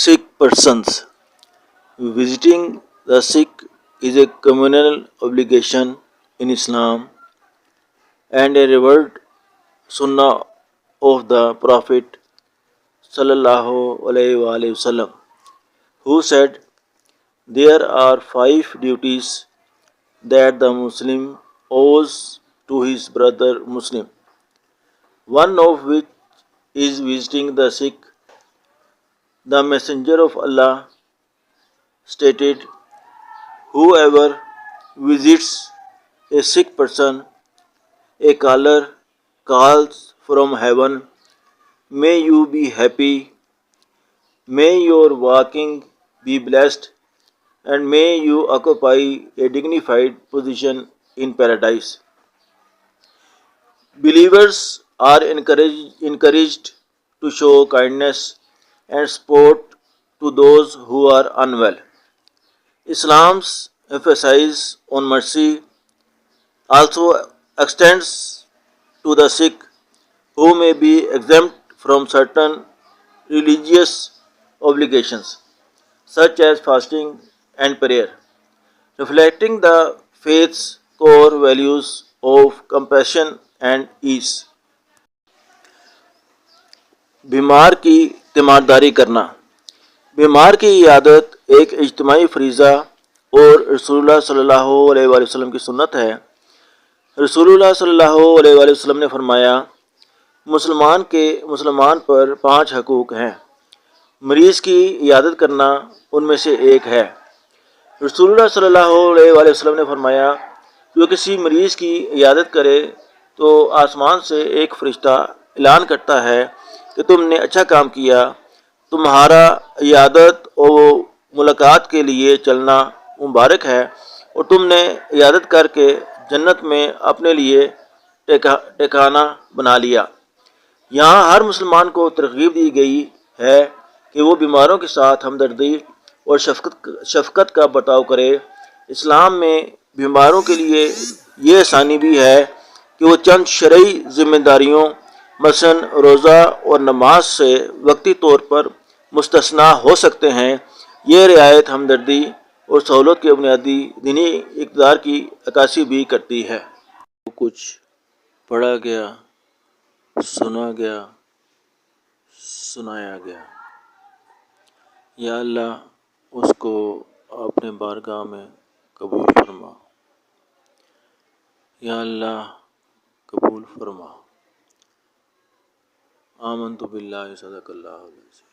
sick persons. Visiting the sick is a communal obligation in Islam and a revered sunnah of the Prophet sallallahu alaihi wasallam, who said, "There are 5 duties that the Muslim owes to his brother Muslim, one of which is visiting the sick." The Messenger of Allah stated, "Whoever visits a sick person, a caller calls from heaven, 'May you be happy, may your walking be blessed, and may you occupy a dignified position in paradise.'" Believers are encouraged to show kindness and support to those who are unwell. Islam's emphasis on mercy also extends to the sick who may be exempt from certain religious obligations, such as fasting and prayer, reflecting the faith's core values of compassion and ease. بیمار کی تیمارداری کرنا. بیمار کی عیادت ایک اجتماعی فریضہ اور رسول اللہ صلی اللہ علیہ وآلہ وسلم کی سنت ہے. رسول اللہ صلی اللہ علیہ وآلہ وسلم نے فرمایا، مسلمان پر 5 حقوق ہیں. مریض کی عیادت کرنا ان میں سے ایک ہے. رسول اللہ صلی اللہ علیہ وآلہ وسلم نے فرمایا، جو کسی مریض کی عیادت کرے تو آسمان سے ایک فرشتہ اعلان کرتا ہے کہ تم نے اچھا کام کیا، تمہارا عیادت اور ملاقات کے لیے چلنا مبارک ہے، اور تم نے عیادت کر کے جنت میں اپنے لیے ٹھکانہ بنا لیا. یہاں ہر مسلمان کو ترغیب دی گئی ہے کہ وہ بیماروں کے ساتھ ہمدردی اور شفقت کا برتاؤ کرے. اسلام میں بیماروں کے لیے یہ آسانی بھی ہے کہ وہ چند شرعی ذمہ داریوں مثلاً روزہ اور نماز سے وقتی طور پر مستثنیٰ ہو سکتے ہیں. یہ رعایت ہمدردی اور سہولت کے بنیادی دینی اقدار کی عکاسی بھی کرتی ہے. کچھ پڑھا گیا، سنا گیا، سنایا گیا. یا اللہ اس کو اپنے بارگاہ میں قبول فرما. یا اللہ قبول فرما. آمنت باللہ، صدق اللہ العظیم.